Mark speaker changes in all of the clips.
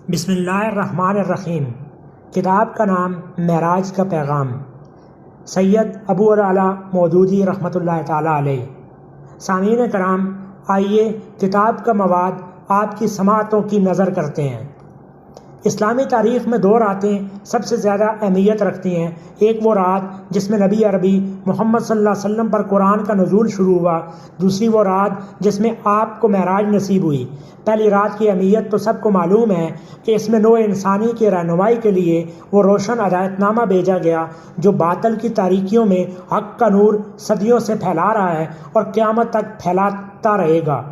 Speaker 1: بسم اللہ الرحمن الرحیم۔ کتاب کا نام معراج کا پیغام، سید ابو العلا مودودی رحمۃ اللہ تعالیٰ علیہ۔ سامعین کرام، آئیے کتاب کا مواد آپ کی سماعتوں کی نظر کرتے ہیں۔ اسلامی تاریخ میں دو راتیں سب سے زیادہ اہمیت رکھتی ہیں۔ ایک وہ رات جس میں نبی عربی محمد صلی اللہ علیہ وسلم پر قرآن کا نزول شروع ہوا، دوسری وہ رات جس میں آپ کو معراج نصیب ہوئی۔ پہلی رات کی اہمیت تو سب کو معلوم ہے کہ اس میں نوع انسانی کی رہنمائی کے لیے وہ روشن ہدایت نامہ بھیجا گیا جو باطل کی تاریکیوں میں حق کا نور صدیوں سے پھیلا رہا ہے اور قیامت تک پھیلاتا رہے گا۔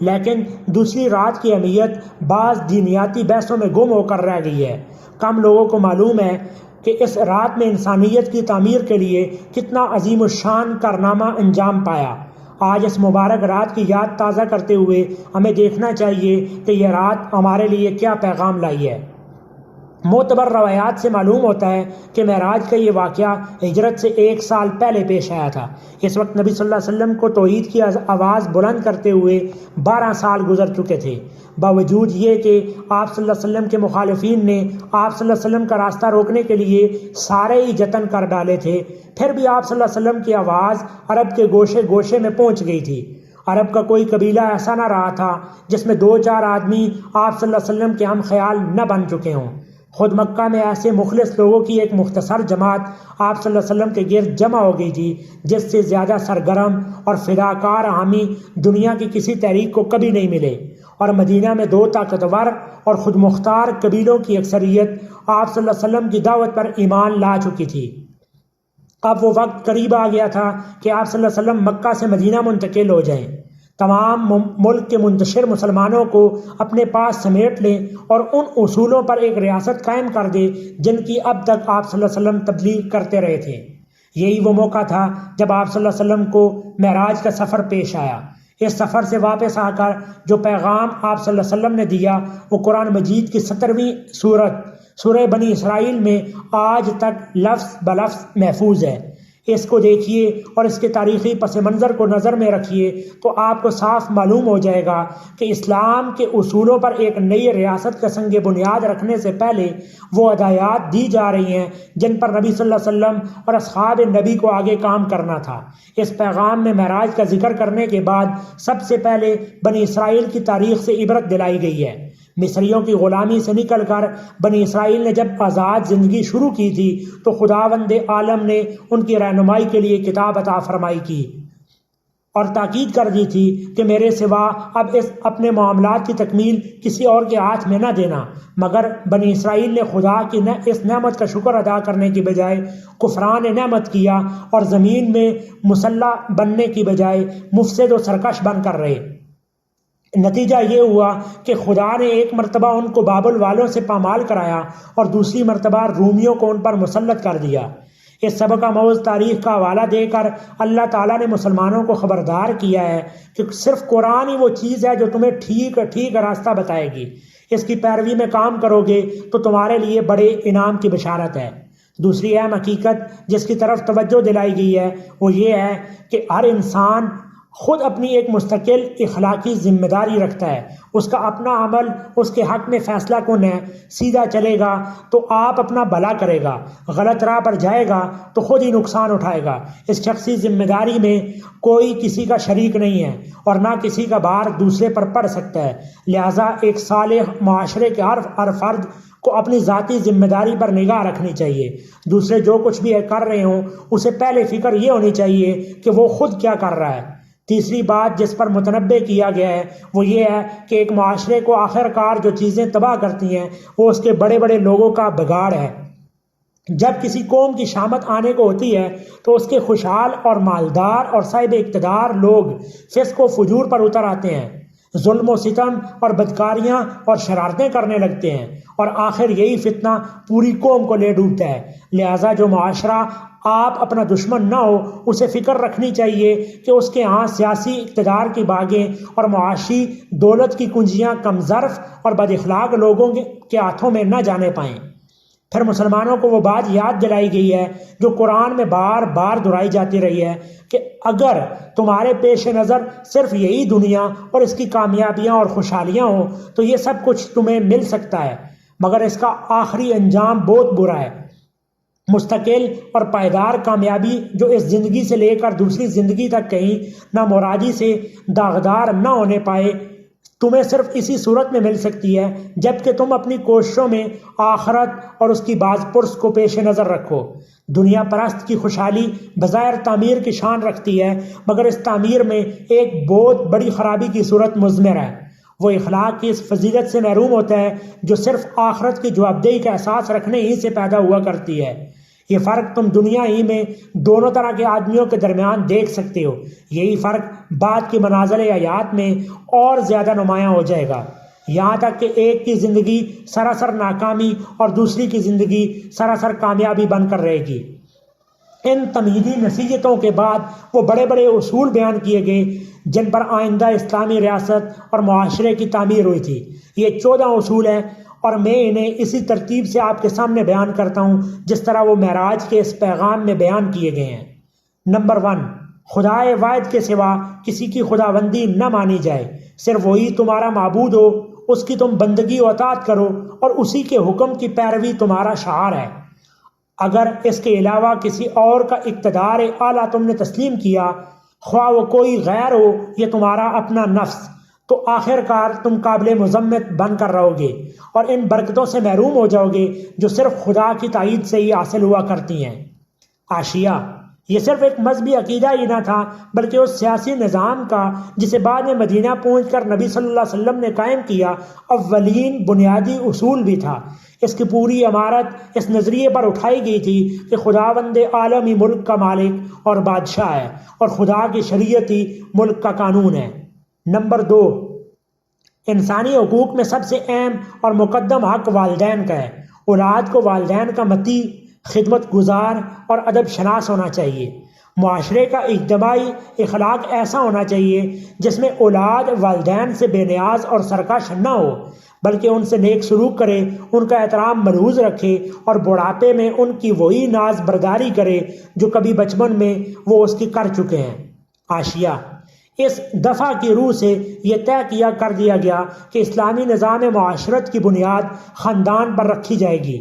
Speaker 1: لیکن دوسری رات کی اہمیت بعض دینیاتی بحثوں میں گم ہو کر رہ گئی ہے۔ کم لوگوں کو معلوم ہے کہ اس رات میں انسانیت کی تعمیر کے لیے کتنا عظیم الشان کارنامہ انجام پایا۔ آج اس مبارک رات کی یاد تازہ کرتے ہوئے ہمیں دیکھنا چاہیے کہ یہ رات ہمارے لیے کیا پیغام لائی ہے۔ معتبر روایات سے معلوم ہوتا ہے کہ معراج کا یہ واقعہ ہجرت سے 1 سال پہلے پیش آیا تھا۔ اس وقت نبی صلی اللہ علیہ وسلم کو توحید کی آواز بلند کرتے ہوئے 12 سال گزر چکے تھے۔ باوجود یہ کہ آپ صلی اللہ علیہ وسلم کے مخالفین نے آپ صلی اللہ علیہ وسلم کا راستہ روکنے کے لیے سارے ہی جتن کر ڈالے تھے، پھر بھی آپ صلی اللہ علیہ وسلم کی آواز عرب کے گوشے گوشے میں پہنچ گئی تھی۔ عرب کا کوئی قبیلہ ایسا نہ رہا تھا جس میں 2-4 آدمی آپ صلی اللہ علیہ وسلم کے ہم خیال نہ بن چکے ہوں۔ خود مکہ میں ایسے مخلص لوگوں کی ایک مختصر جماعت آپ صلی اللہ علیہ وسلم کے گرد جمع ہو گئی تھی جس سے زیادہ سرگرم اور فداکار حامی دنیا کی کسی تحریک کو کبھی نہیں ملے، اور مدینہ میں 2 طاقتور اور خود مختار قبیلوں کی اکثریت آپ صلی اللہ علیہ وسلم کی دعوت پر ایمان لا چکی تھی۔ اب وہ وقت قریب آ گیا تھا کہ آپ صلی اللہ علیہ وسلم مکہ سے مدینہ منتقل ہو جائیں، تمام ملک کے منتشر مسلمانوں کو اپنے پاس سمیٹ لیں اور ان اصولوں پر ایک ریاست قائم کر دیں جن کی اب تک آپ صلی اللہ علیہ وسلم تبلیغ کرتے رہے تھے۔ یہی وہ موقع تھا جب آپ صلی اللہ علیہ وسلم کو معراج کا سفر پیش آیا۔ اس سفر سے واپس آ کر جو پیغام آپ صلی اللہ علیہ وسلم نے دیا وہ قرآن مجید کی 17ویں سورہ بنی اسرائیل میں آج تک لفظ بلفظ محفوظ ہے۔ اس کو دیکھیے اور اس کے تاریخی پس منظر کو نظر میں رکھیے تو آپ کو صاف معلوم ہو جائے گا کہ اسلام کے اصولوں پر ایک نئی ریاست کا سنگ بنیاد رکھنے سے پہلے وہ ہدایات دی جا رہی ہیں جن پر نبی صلی اللہ علیہ وسلم اور اصحاب نبی کو آگے کام کرنا تھا۔ اس پیغام میں معراج کا ذکر کرنے کے بعد سب سے پہلے بنی اسرائیل کی تاریخ سے عبرت دلائی گئی ہے۔ مصریوں کی غلامی سے نکل کر بنی اسرائیل نے جب آزاد زندگی شروع کی تھی تو خداوند عالم نے ان کی رہنمائی کے لیے کتاب عطا فرمائی کی اور تاکید کر دی تھی کہ میرے سوا اب اپنے معاملات کی تکمیل کسی اور کے ہاتھ میں نہ دینا، مگر بنی اسرائیل نے خدا کی اس نعمت کا شکر ادا کرنے کی بجائے کفران نعمت کیا اور زمین میں مسلح بننے کی بجائے مفسد و سرکش بن کر رہے۔ نتیجہ یہ ہوا کہ خدا نے ایک مرتبہ ان کو بابل والوں سے پامال کرایا اور دوسری مرتبہ رومیوں کو ان پر مسلط کر دیا۔ اس سبق آموز تاریخ کا حوالہ دے کر اللہ تعالیٰ نے مسلمانوں کو خبردار کیا ہے کہ صرف قرآن ہی وہ چیز ہے جو تمہیں ٹھیک راستہ بتائے گی۔ اس کی پیروی میں کام کرو گے تو تمہارے لیے بڑے انعام کی بشارت ہے۔ دوسری اہم حقیقت جس کی طرف توجہ دلائی گئی ہے وہ یہ ہے کہ ہر انسان خود اپنی ایک مستقل اخلاقی ذمہ داری رکھتا ہے۔ اس کا اپنا عمل اس کے حق میں فیصلہ کن ہے۔ سیدھا چلے گا تو آپ اپنا بھلا کرے گا، غلط راہ پر جائے گا تو خود ہی نقصان اٹھائے گا۔ اس شخصی ذمہ داری میں کوئی کسی کا شریک نہیں ہے اور نہ کسی کا بار دوسرے پر پڑ سکتا ہے۔ لہٰذا ایک صالح معاشرے کے ہر فرد کو اپنی ذاتی ذمہ داری پر نگاہ رکھنی چاہیے۔ دوسرے جو کچھ بھی کر رہے ہوں اسے پہلے فکر یہ ہونی چاہیے کہ وہ خود کیا کر رہا ہے۔ تیسری بات جس پر متنبہ کیا گیا ہے وہ یہ ہے کہ ایک معاشرے کو آخر کار جو چیزیں تباہ کرتی ہیں وہ اس کے بڑے بڑے لوگوں کا بگاڑ ہے۔ جب کسی قوم کی شامت آنے کو ہوتی ہے تو اس کے خوشحال اور مالدار اور صاحب اقتدار لوگ فسق و فجور پر اتر آتے ہیں، ظلم و ستم اور بدکاریاں اور شرارتیں کرنے لگتے ہیں، اور آخر یہی فتنہ پوری قوم کو لے ڈوبتا ہے۔ لہٰذا جو معاشرہ آپ اپنا دشمن نہ ہو اسے فکر رکھنی چاہیے کہ اس کے ہاں سیاسی اقتدار کی باغیں اور معاشی دولت کی کنجیاں کم ظرف اور بد اخلاق لوگوں کے ہاتھوں میں نہ جانے پائیں۔ پھر مسلمانوں کو وہ بات یاد دلائی گئی ہے جو قرآن میں بار بار دہرائی جاتی رہی ہے کہ اگر تمہارے پیش نظر صرف یہی دنیا اور اس کی کامیابیاں اور خوشحالیاں ہوں تو یہ سب کچھ تمہیں مل سکتا ہے، مگر اس کا آخری انجام بہت برا ہے۔ مستقل اور پائیدار کامیابی جو اس زندگی سے لے کر دوسری زندگی تک کہیں نہ مرادی سے داغدار نہ ہونے پائے، تمہیں صرف اسی صورت میں مل سکتی ہے جب کہ تم اپنی کوششوں میں آخرت اور اس کی باز پرس کو پیش نظر رکھو۔ دنیا پرست کی خوشحالی بظاہر تعمیر کی شان رکھتی ہے، مگر اس تعمیر میں ایک بہت بڑی خرابی کی صورت مضمر ہے۔ وہ اخلاق کی اس فضیلت سے محروم ہوتا ہے جو صرف آخرت کی جوابدہی کا احساس رکھنے ہی سے پیدا ہوا کرتی ہے۔ یہ فرق تم دنیا ہی میں دونوں طرح کے آدمیوں کے درمیان دیکھ سکتے ہو۔ یہی فرق بعد کی منازل حیات میں اور زیادہ نمایاں ہو جائے گا، یہاں تک کہ ایک کی زندگی سراسر ناکامی اور دوسری کی زندگی سراسر کامیابی بن کر رہے گی۔ ان تمہیدی نصیحتوں کے بعد وہ بڑے بڑے اصول بیان کیے گئے جن پر آئندہ اسلامی ریاست اور معاشرے کی تعمیر ہوئی تھی۔ یہ 14 اصول ہیں اور میں انہیں اسی ترتیب سے آپ کے سامنے بیان کرتا ہوں جس طرح وہ معراج کے اس پیغام میں بیان کیے گئے ہیں۔ نمبر 1، خدائے واحد کے سوا کسی کی خداوندی نہ مانی جائے، صرف وہی تمہارا معبود ہو، اس کی تم بندگی و اطاعت کرو اور اسی کے حکم کی پیروی تمہارا شعار ہے۔ اگر اس کے علاوہ کسی اور کا اقتدار اعلیٰ تم نے تسلیم کیا، خواہ وہ کوئی غیر ہو یا تمہارا اپنا نفس، تو آخر کار تم قابل مذمت بن کر رہو گے اور ان برکتوں سے محروم ہو جاؤ گے جو صرف خدا کی تائید سے ہی حاصل ہوا کرتی ہیں۔ حاشیہ: یہ صرف ایک مذہبی عقیدہ ہی نہ تھا بلکہ اس سیاسی نظام کا جسے بعد میں مدینہ پہنچ کر نبی صلی اللہ علیہ وسلم نے قائم کیا اولین بنیادی اصول بھی تھا۔ اس کی پوری عمارت اس نظریے پر اٹھائی گئی تھی کہ خداوند عالمی ملک کا مالک اور بادشاہ ہے اور خدا کی شریعت ہی ملک کا قانون ہے۔ نمبر 2، انسانی حقوق میں سب سے اہم اور مقدم حق والدین کا ہے۔ اولاد کو والدین کا مطیع، خدمت گزار اور ادب شناس ہونا چاہیے۔ معاشرے کا اجتماعی اخلاق ایسا ہونا چاہیے جس میں اولاد والدین سے بے نیاز اور سرکش نہ ہو بلکہ ان سے نیک سلوک کرے، ان کا احترام ملحوظ رکھے اور بڑھاپے میں ان کی وہی ناز برداری کرے جو کبھی بچپن میں وہ اس کی کر چکے ہیں۔ حاشیہ: اس دفعہ کی روح سے یہ طے کیا کر دیا گیا کہ اسلامی نظام معاشرت کی بنیاد خاندان پر رکھی جائے گی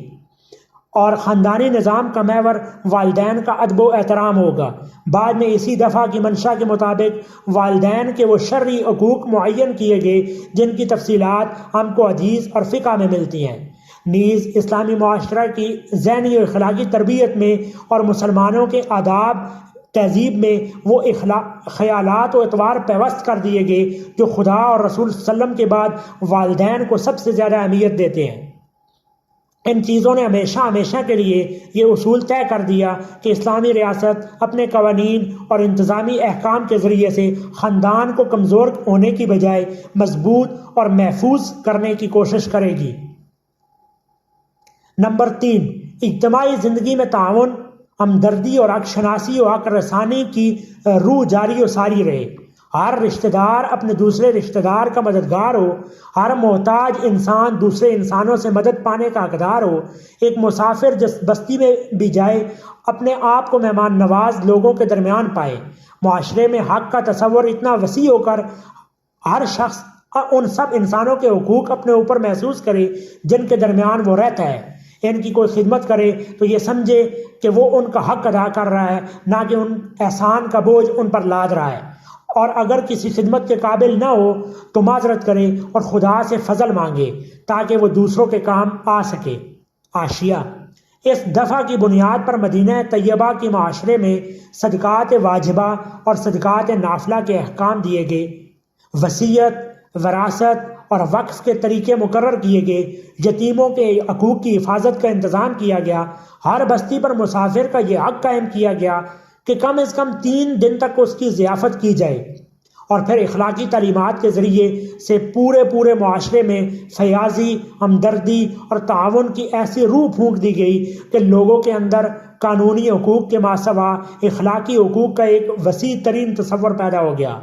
Speaker 1: اور خاندانی نظام کا محور والدین کا ادب و احترام ہوگا۔ بعد میں اسی دفعہ کی منشا کے مطابق والدین کے وہ شرعی حقوق معین کیے گئے جن کی تفصیلات ہم کو حدیث اور فقہ میں ملتی ہیں۔ نیز اسلامی معاشرہ کی ذہنی و اخلاقی تربیت میں اور مسلمانوں کے آداب تہذیب میں وہ خیالات و اطوار پیوست کر دیے گئے جو خدا اور رسول صلی اللہ علیہ وسلم کے بعد والدین کو سب سے زیادہ اہمیت دیتے ہیں۔ ان چیزوں نے ہمیشہ کے لیے یہ اصول طے کر دیا کہ اسلامی ریاست اپنے قوانین اور انتظامی احکام کے ذریعے سے خاندان کو کمزور ہونے کی بجائے مضبوط اور محفوظ کرنے کی کوشش کرے گی۔ نمبر 3، اجتماعی زندگی میں تعاون، ہمدردی اور حق شناسی و حق رسانی کی روح جاری و ساری رہے۔ ہر رشتہ دار اپنے دوسرے رشتہ دار کا مددگار ہو، ہر محتاج انسان دوسرے انسانوں سے مدد پانے کا حقدار ہو، ایک مسافر جس بستی میں بھی جائے اپنے آپ کو مہمان نواز لوگوں کے درمیان پائے۔ معاشرے میں حق کا تصور اتنا وسیع ہو کر ہر شخص ان سب انسانوں کے حقوق اپنے اوپر محسوس کرے جن کے درمیان وہ رہتا ہے۔ ان کی کوئی خدمت کرے تو یہ سمجھے کہ وہ ان کا حق ادا کر رہا ہے، نہ کہ ان احسان کا بوجھ ان پر لاد رہا ہے، اور اگر کسی خدمت کے قابل نہ ہو تو معذرت کرے اور خدا سے فضل مانگے تاکہ وہ دوسروں کے کام آ سکے۔ حاشیہ: اس دفعہ کی بنیاد پر مدینہ طیبہ کے معاشرے میں صدقات واجبہ اور صدقات نافلہ کے احکام دیے گئے، وصیت، وراثت اور وقف کے طریقے مقرر کیے گئے، یتیموں کے حقوق کی حفاظت کا انتظام کیا گیا، ہر بستی پر مسافر کا یہ حق قائم کیا گیا کہ کم از کم 3 دن تک اس کی ضیافت کی جائے، اور پھر اخلاقی تعلیمات کے ذریعے سے پورے معاشرے میں فیاضی، ہمدردی اور تعاون کی ایسی روح پھونک دی گئی کہ لوگوں کے اندر قانونی حقوق کے ماسوا اخلاقی حقوق کا ایک وسیع ترین تصور پیدا ہو گیا،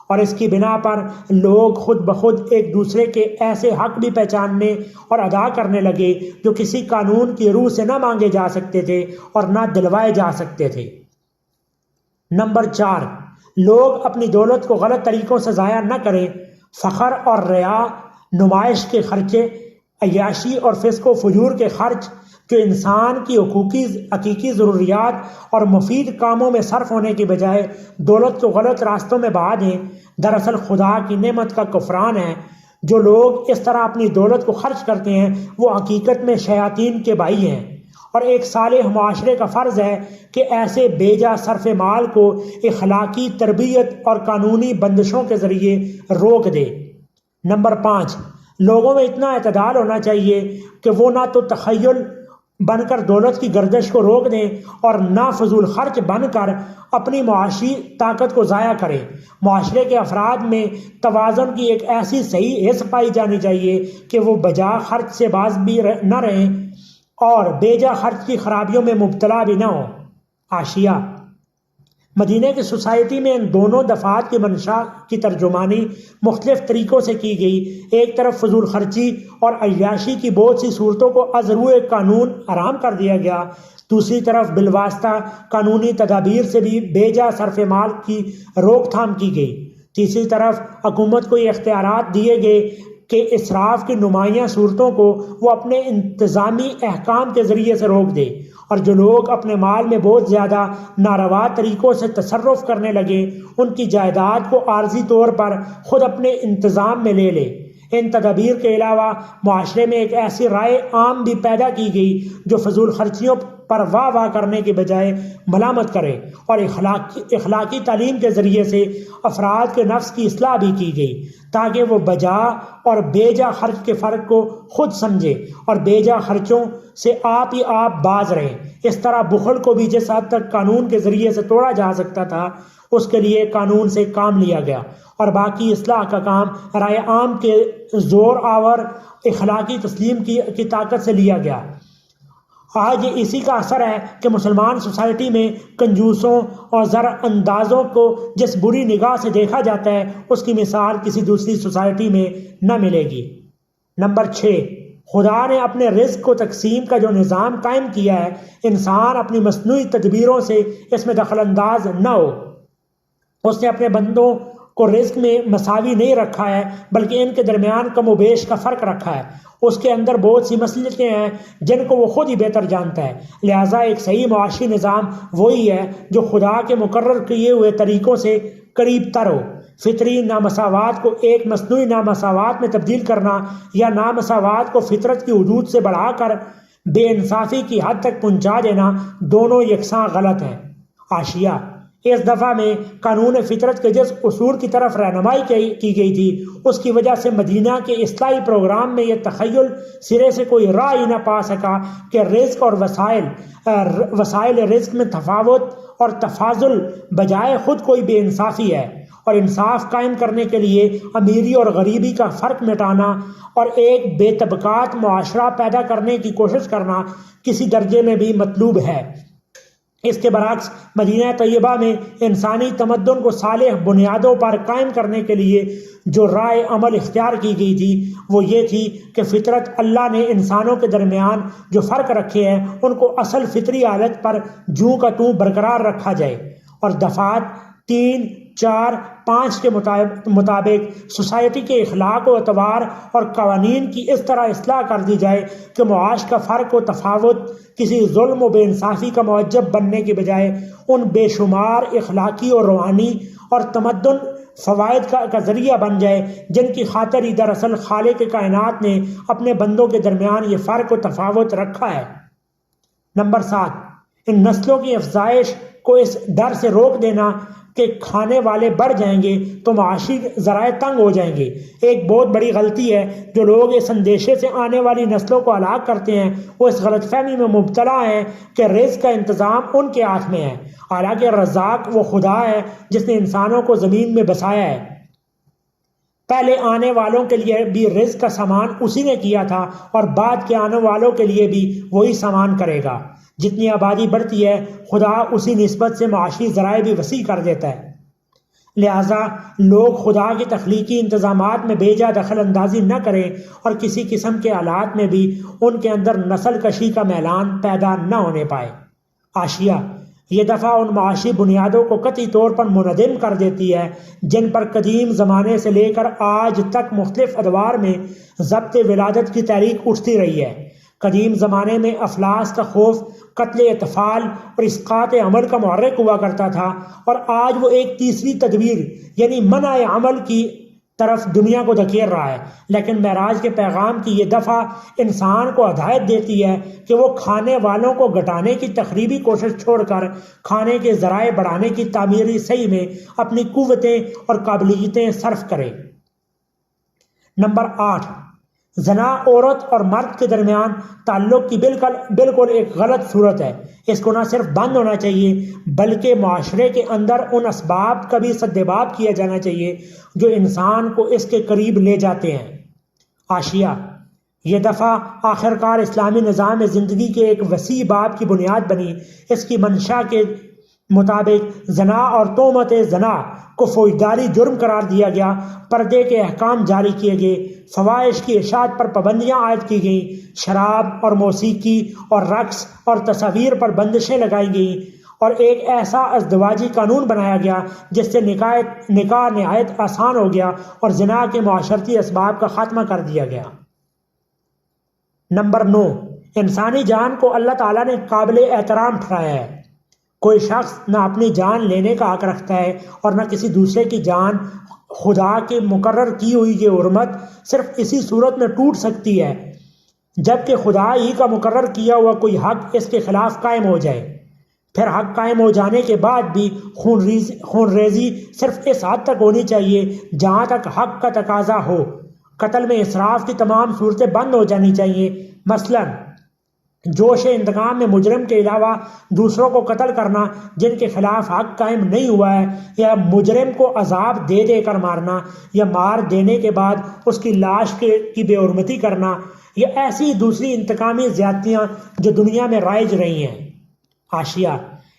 Speaker 1: اور اس کی بنا پر لوگ خود بخود ایک دوسرے کے ایسے حق بھی پہچاننے اور ادا کرنے لگے جو کسی قانون کی روح سے نہ مانگے جا سکتے تھے اور نہ دلوائے جا سکتے تھے۔ نمبر 4، لوگ اپنی دولت کو غلط طریقوں سے ضائع نہ کریں۔ فخر اور ریا، نمائش کے خرچے عیاشی اور فسق و فجور کے خرچ جو انسان کی حقیقی ضروریات اور مفید کاموں میں صرف ہونے کی بجائے دولت کو غلط راستوں میں بہا دیں، دراصل خدا کی نعمت کا کفران ہے۔ جو لوگ اس طرح اپنی دولت کو خرچ کرتے ہیں وہ حقیقت میں شیاطین کے بھائی ہیں، اور ایک صالح معاشرے کا فرض ہے کہ ایسے بے جا صرف مال کو اخلاقی تربیت اور قانونی بندشوں کے ذریعے روک دے۔ نمبر 5، لوگوں میں اتنا اعتدال ہونا چاہیے کہ وہ نہ تو تخیل بن کر دولت کی گردش کو روک دیں اور نہ فضول خرچ بن کر اپنی معاشی طاقت کو ضائع کریں۔ معاشرے کے افراد میں توازن کی ایک ایسی صحیح حس پائی جانی چاہیے کہ وہ بجا خرچ سے باز بھی نہ رہیں اور بے جا خرچ کی خرابیوں میں مبتلا بھی نہ ہوں۔ حاشیہ: مدینہ کی سوسائٹی میں ان دونوں دفعات کی منشا کی ترجمانی مختلف طریقوں سے کی گئی۔ ایک طرف فضول خرچی اور عیاشی کی بہت سی صورتوں کو از روئے قانون حرام کر دیا گیا، دوسری طرف بالواسطہ قانونی تدابیر سے بھی بے جا صرف مال کی روک تھام کی گئی، تیسری طرف حکومت کو یہ اختیارات دیے گئے کہ اسراف کی نمایاں صورتوں کو وہ اپنے انتظامی احکام کے ذریعے سے روک دے، اور جو لوگ اپنے مال میں بہت زیادہ ناروا طریقوں سے تصرف کرنے لگے ان کی جائیداد کو عارضی طور پر خود اپنے انتظام میں لے لے۔ ان تدابیر کے علاوہ معاشرے میں ایک ایسی رائے عام بھی پیدا کی گئی جو فضول خرچیوں پر واہ واہ کرنے کے بجائے ملامت کرے، اور اخلاقی تعلیم کے ذریعے سے افراد کے نفس کی اصلاح بھی کی گئی تاکہ وہ بجا اور بے جا خرچ کے فرق کو خود سمجھے اور بے جا خرچوں سے آپ ہی آپ باز رہے۔ اس طرح بخل کو بھی جس حد تک قانون کے ذریعے سے توڑا جا سکتا تھا اس کے لیے قانون سے کام لیا گیا، اور باقی اصلاح کا کام رائے عام کے زور آور اخلاقی تسلیم کی طاقت سے لیا گیا۔ آج اسی کا اثر ہے کہ مسلمان سوسائٹی میں کنجوسوں اور زر اندازوں کو جس بری نگاہ سے دیکھا جاتا ہے اس کی مثال کسی دوسری سوسائٹی میں نہ ملے گی۔ نمبر 6، خدا نے اپنے رزق کو تقسیم کا جو نظام قائم کیا ہے، انسان اپنی مصنوعی تدبیروں سے اس میں دخل انداز نہ ہو۔ اس نے اپنے بندوں کو رزق میں مساوی نہیں رکھا ہے بلکہ ان کے درمیان کم و بیش کا فرق رکھا ہے۔ اس کے اندر بہت سی مصلحتیں ہیں جن کو وہ خود ہی بہتر جانتا ہے، لہٰذا ایک صحیح معاشی نظام وہی ہے جو خدا کے مقرر کیے ہوئے طریقوں سے قریب تر ہو۔ فطری نامساوات کو ایک مصنوعی نامساوات میں تبدیل کرنا یا نامساوات کو فطرت کی حدود سے بڑھا کر بے انصافی کی حد تک پہنچا دینا دونوں یکساں غلط ہیں۔ حاشیہ: اس دفعہ میں قانون فطرت کے جس اصول کی طرف رہنمائی کی گئی تھی اس کی وجہ سے مدینہ کے اصلاحی پروگرام میں یہ تخیل سرے سے کوئی راہ ہی نہ پا سکا کہ رزق اور وسائل رزق میں تفاوت اور تفاضل بجائے خود کوئی بے انصافی ہے، اور انصاف قائم کرنے کے لیے امیری اور غریبی کا فرق مٹانا اور ایک بے طبقات معاشرہ پیدا کرنے کی کوشش کرنا کسی درجے میں بھی مطلوب ہے۔ اس کے برعکس مدینہ طیبہ میں انسانی تمدن کو صالح بنیادوں پر قائم کرنے کے لیے جو رائے عمل اختیار کی گئی تھی وہ یہ تھی کہ فطرت اللہ نے انسانوں کے درمیان جو فرق رکھے ہیں ان کو اصل فطری حالت پر جوں کا توں برقرار رکھا جائے، اور دفعات 3، 4، 5 کے مطابق سوسائٹی کے اخلاق و اعتبار اور قوانین کی اس طرح اصلاح کر دی جائے کہ معاش کا فرق و تفاوت کسی ظلم و بے انصافی کا معجب بننے کے بجائے ان بے شمار اخلاقی اور روحانی اور تمدن فوائد کا ذریعہ بن جائے جن کی خاطر ہی دراصل خالق کائنات نے اپنے بندوں کے درمیان یہ فرق و تفاوت رکھا ہے۔ نمبر 7، ان نسلوں کی افزائش کو اس ڈر سے روک دینا کہ کھانے والے بڑھ جائیں گے تو معاشی ذرائع تنگ ہو جائیں گے۔ ایک بہت بڑی غلطی ہے جو لوگ اس اندیشے سے آنے والی نسلوں کو ہلاک کرتے ہیں، وہ اس غلط فہمی میں مبتلا ہیں کہ رزق کا انتظام ان کے ہاتھ میں ہے، حالانکہ رزاق وہ خدا ہے جس نے انسانوں کو زمین میں بسایا ہے۔ پہلے آنے والوں کے لیے بھی رزق کا سامان اسی نے کیا تھا اور بعد کے آنے والوں کے لیے بھی وہی سامان کرے گا۔ جتنی آبادی بڑھتی ہے خدا اسی نسبت سے معاشی ذرائع بھی وسیع کر دیتا ہے، لہٰذا لوگ خدا کے تخلیقی انتظامات میں بے جا دخل اندازی نہ کریں اور کسی قسم کے حالات میں بھی ان کے اندر نسل کشی کا میلان پیدا نہ ہونے پائے۔ حاشیہ: یہ دفعہ ان معاشی بنیادوں کو قطعی طور پر منہدم کر دیتی ہے جن پر قدیم زمانے سے لے کر آج تک مختلف ادوار میں ضبط ولادت کی تحریک اٹھتی رہی ہے۔ قدیم زمانے میں افلاس کا خوف قتل اطفال اور اسقاط عمل کا محرک ہوا کرتا تھا، اور آج وہ ایک تیسری تدبیر یعنی منع عمل کی طرف دنیا کو دھکیل رہا ہے۔ لیکن معراج کے پیغام کی یہ دفعہ انسان کو ہدایت دیتی ہے کہ وہ کھانے والوں کو گھٹانے کی تخریبی کوشش چھوڑ کر کھانے کے ذرائع بڑھانے کی تعمیری سعی میں اپنی قوتیں اور قابلیتیں صرف کرے۔ نمبر 8، زنا عورت اور مرد کے درمیان تعلق کی بالکل ایک غلط صورت ہے۔ اس کو نہ صرف بند ہونا چاہیے بلکہ معاشرے کے اندر ان اسباب کا بھی سدباب کیا جانا چاہیے جو انسان کو اس کے قریب لے جاتے ہیں۔ حاشیہ: یہ دفعہ آخرکار اسلامی نظام زندگی کے ایک وسیع باب کی بنیاد بنی۔ اس کی منشا کے مطابق زنا اور تہمت زنا کو فوجداری جرم قرار دیا گیا، پردے کے احکام جاری کیے گئے، فواحش کی اشاعت پر پابندیاں عائد کی گئیں، شراب اور موسیقی اور رقص اور تصاویر پر بندشیں لگائی گئیں، اور ایک ایسا ازدواجی قانون بنایا گیا جس سے نکاح نہایت آسان ہو گیا اور زنا کے معاشرتی اسباب کا خاتمہ کر دیا گیا۔ نمبر 9، انسانی جان کو اللہ تعالیٰ نے قابل احترام ٹھہرایا ہے۔ کوئی شخص نہ اپنی جان لینے کا حق رکھتا ہے اور نہ کسی دوسرے کی جان۔ خدا کی مقرر کی ہوئی یہ حرمت صرف اسی صورت میں ٹوٹ سکتی ہے جبکہ خدا ہی کا مقرر کیا ہوا کوئی حق اس کے خلاف قائم ہو جائے۔ پھر حق قائم ہو جانے کے بعد بھی خون ریزی صرف اس حد تک ہونی چاہیے جہاں تک حق کا تقاضا ہو۔ قتل میں اسراف کی تمام صورتیں بند ہو جانی چاہیے۔ مثلاً جوش انتقام میں مجرم کے علاوہ دوسروں کو قتل کرنا جن کے خلاف حق قائم نہیں ہوا ہے، یا مجرم کو عذاب دے دے کر مارنا، یا مار دینے کے بعد اس کی لاش کی بے حرمتی کرنا، یا ایسی دوسری انتقامی زیادتیاں جو دنیا میں رائج رہی ہیں۔ حاشیہ: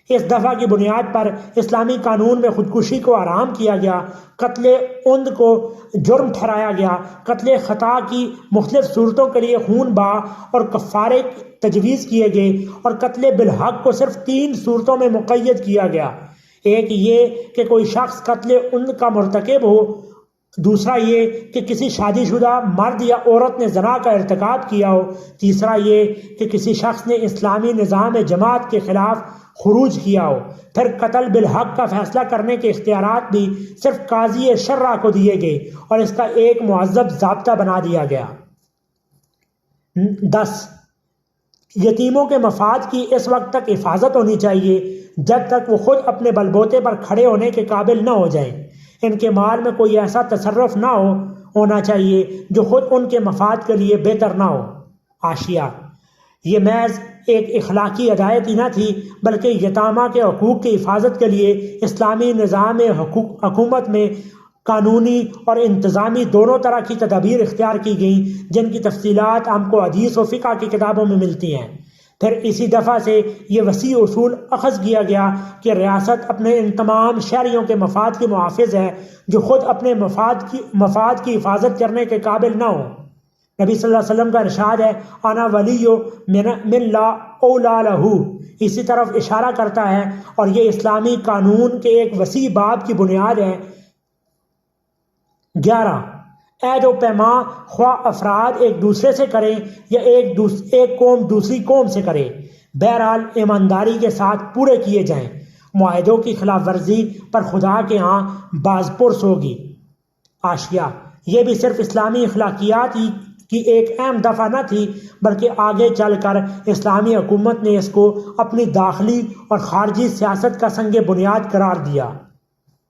Speaker 1: اس دفعہ کی بنیاد پر اسلامی قانون میں خودکشی کو حرام کیا گیا، قتل عمد کو جرم ٹھہرایا گیا، قتل خطا کی مختلف صورتوں کے لیے خون بہا اور کفارے تجویز کیے گئے، اور قتل بالحق کو صرف 3 صورتوں میں مقید کیا گیا۔ ایک یہ کہ کوئی شخص قتل عمد کا مرتکب ہو، دوسرا یہ کہ کسی شادی شدہ مرد یا عورت نے زنا کا ارتکاب کیا ہو، تیسرا یہ کہ کسی شخص نے اسلامی نظام جماعت کے خلاف خروج کیا ہو۔ پھر قتل بالحق کا فیصلہ کرنے کے اختیارات بھی صرف قاضی شرع کو دیے گئے اور اس کا ایک مہذب ضابطہ بنا دیا گیا۔ 10، یتیموں کے مفاد کی اس وقت تک حفاظت ہونی چاہیے جب تک وہ خود اپنے بل بوتے پر کھڑے ہونے کے قابل نہ ہو جائیں۔ ان کے مال میں کوئی ایسا تصرف نہ ہونا چاہیے جو خود ان کے مفاد کے لیے بہتر نہ ہو۔ حاشیہ: یہ محض ایک اخلاقی ہدایت ہی نہ تھی بلکہ یتامہ کے حقوق کی حفاظت کے لیے اسلامی نظام حکومت میں قانونی اور انتظامی دونوں طرح کی تدابیر اختیار کی گئیں جن کی تفصیلات ہم کو حدیث و فقہ کی کتابوں میں ملتی ہیں۔ پھر اسی دفعہ سے یہ وسیع اصول اخذ کیا گیا کہ ریاست اپنے ان تمام شہریوں کے مفاد کی محافظ ہے جو خود اپنے مفاد کی حفاظت کرنے کے قابل نہ ہوں۔ نبی صلی اللہ علیہ وسلم کا ارشاد ہے، انا ولی من لا اولا لہ، اسی طرف اشارہ کرتا ہے، اور یہ اسلامی قانون کے ایک وسیع باب کی بنیاد ہے۔ 11، عہد و پیمان خواہ افراد ایک دوسرے سے کریں یا ایک قوم دوسری قوم سے کرے، بہرحال ایمانداری کے ساتھ پورے کیے جائیں۔ معاہدوں کی خلاف ورزی پر خدا کے ہاں باز پرس ہوگی۔ حاشیہ: یہ بھی صرف اسلامی اخلاقیات کی ایک اہم دفعہ نہ تھی بلکہ آگے چل کر اسلامی حکومت نے اس کو اپنی داخلی اور خارجی سیاست کا سنگ بنیاد قرار دیا۔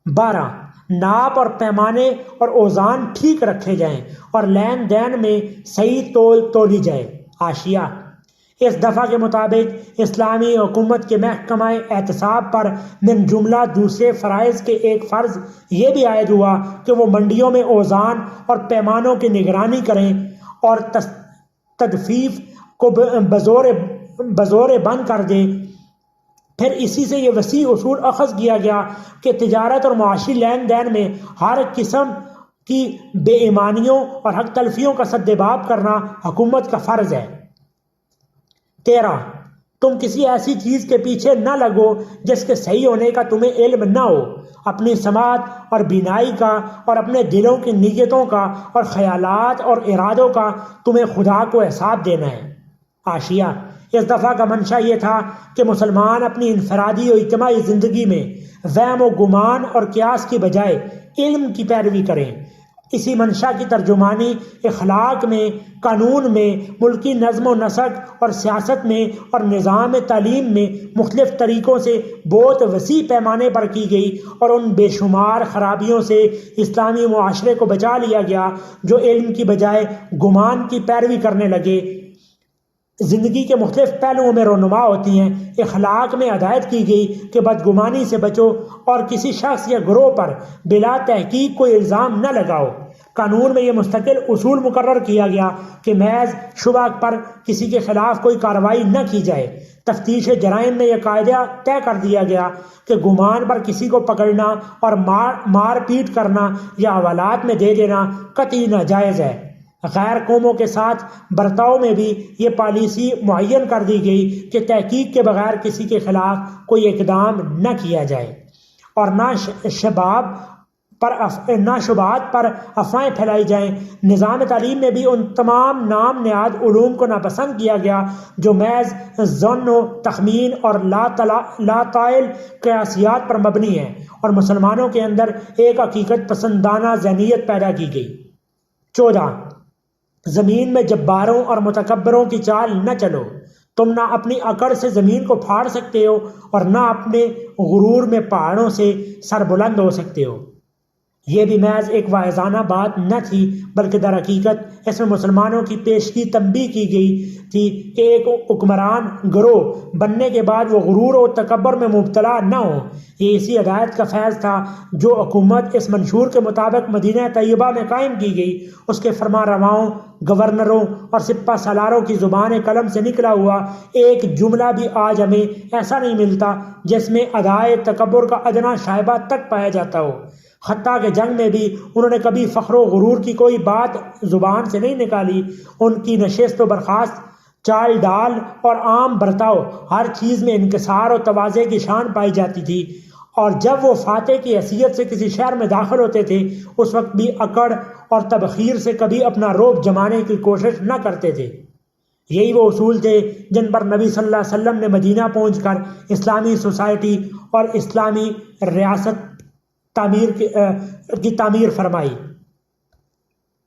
Speaker 1: 12، ناپ اور پیمانے اور اوزان ٹھیک رکھے جائیں اور لین دین میں صحیح تول تولی جائے۔ حاشیہ: اس دفعہ کے مطابق اسلامی حکومت کے محکمہ احتساب پر من جملہ دوسرے فرائض کے ایک فرض یہ بھی عائد ہوا کہ وہ منڈیوں میں اوزان اور پیمانوں کی نگرانی کریں اور تدفیف کو بزور بند کر دیں۔ پھر اسی سے یہ وسیع اصول اخذ کیا گیا کہ تجارت اور معاشی لین دین میں ہر قسم کی بے ایمانیوں اور حق تلفیوں کا سدباب کرنا حکومت کا فرض ہے۔ 13، تم کسی ایسی چیز کے پیچھے نہ لگو جس کے صحیح ہونے کا تمہیں علم نہ ہو۔ اپنی سماعت اور بینائی کا اور اپنے دلوں کی نیتوں کا اور خیالات اور ارادوں کا تمہیں خدا کو حساب دینا ہے۔ حاشیہ: اس دفعہ کا منشا یہ تھا کہ مسلمان اپنی انفرادی و اجتماعی زندگی میں وہم و گمان اور قیاس کی بجائے علم کی پیروی کریں۔ اسی منشا کی ترجمانی اخلاق میں، قانون میں، ملکی نظم و نسق اور سیاست میں اور نظام تعلیم میں مختلف طریقوں سے بہت وسیع پیمانے پر کی گئی، اور ان بے شمار خرابیوں سے اسلامی معاشرے کو بچا لیا گیا جو علم کی بجائے گمان کی پیروی کرنے لگے۔ زندگی کے مختلف پہلوؤں میں رونما ہوتی ہیں۔ اخلاق میں ہدایت کی گئی کہ بدگمانی سے بچو اور کسی شخص یا گروہ پر بلا تحقیق کوئی الزام نہ لگاؤ۔ قانون میں یہ مستقل اصول مقرر کیا گیا کہ محض شبہ پر کسی کے خلاف کوئی کارروائی نہ کی جائے۔ تفتیش جرائم میں یہ قاعدہ طے کر دیا گیا کہ گمان پر کسی کو پکڑنا اور مار پیٹ کرنا یا حوالات میں دے دینا قطعی ناجائز ہے۔ غیر قوموں کے ساتھ برتاؤ میں بھی یہ پالیسی معین کر دی گئی کہ تحقیق کے بغیر کسی کے خلاف کوئی اقدام نہ کیا جائے، اور نہ شبہات پر افواہیں پھیلائی جائیں۔ نظام تعلیم میں بھی ان تمام نام نہاد علوم کو ناپسند کیا گیا جو محض ظن و تخمین اور لا طائل قیاسیات پر مبنی ہیں، اور مسلمانوں کے اندر ایک حقیقت پسندانہ ذہنیت پیدا کی گئی۔ 14 زمین میں جباروں اور متکبروں کی چال نہ چلو۔ تم نہ اپنی اکڑ سے زمین کو پھاڑ سکتے ہو اور نہ اپنے غرور میں پہاڑوں سے سربلند ہو سکتے ہو۔ یہ بھی محض ایک واعظانہ بات نہ تھی، بلکہ در حقیقت اس میں مسلمانوں کی پیشگی تنبیہ کی گئی تھی کہ ایک حکمران گروہ بننے کے بعد وہ غرور و تکبر میں مبتلا نہ ہو۔ یہ اسی ہدایت کا فیض تھا جو حکومت اس منشور کے مطابق مدینہ طیبہ میں قائم کی گئی۔ اس کے فرما رواؤں، گورنروں اور سپہ سالاروں کی زبان قلم سے نکلا ہوا ایک جملہ بھی آج ہمیں ایسا نہیں ملتا جس میں ادائے تکبر کا ادنا شائبہ تک پایا جاتا ہو۔ حتیٰ کہ جنگ میں بھی انہوں نے کبھی فخر و غرور کی کوئی بات زبان سے نہیں نکالی۔ ان کی نشست و برخاست، چال ڈال اور عام برتاؤ، ہر چیز میں انکسار اور تواضع کی شان پائی جاتی تھی، اور جب وہ فاتح کی حیثیت سے کسی شہر میں داخل ہوتے تھے اس وقت بھی اکڑ اور تبخیر سے کبھی اپنا رعب جمانے کی کوشش نہ کرتے تھے۔ یہی وہ اصول تھے جن پر نبی صلی اللہ علیہ وسلم نے مدینہ پہنچ کر اسلامی سوسائٹی اور اسلامی ریاست کی تعمیر فرمائی۔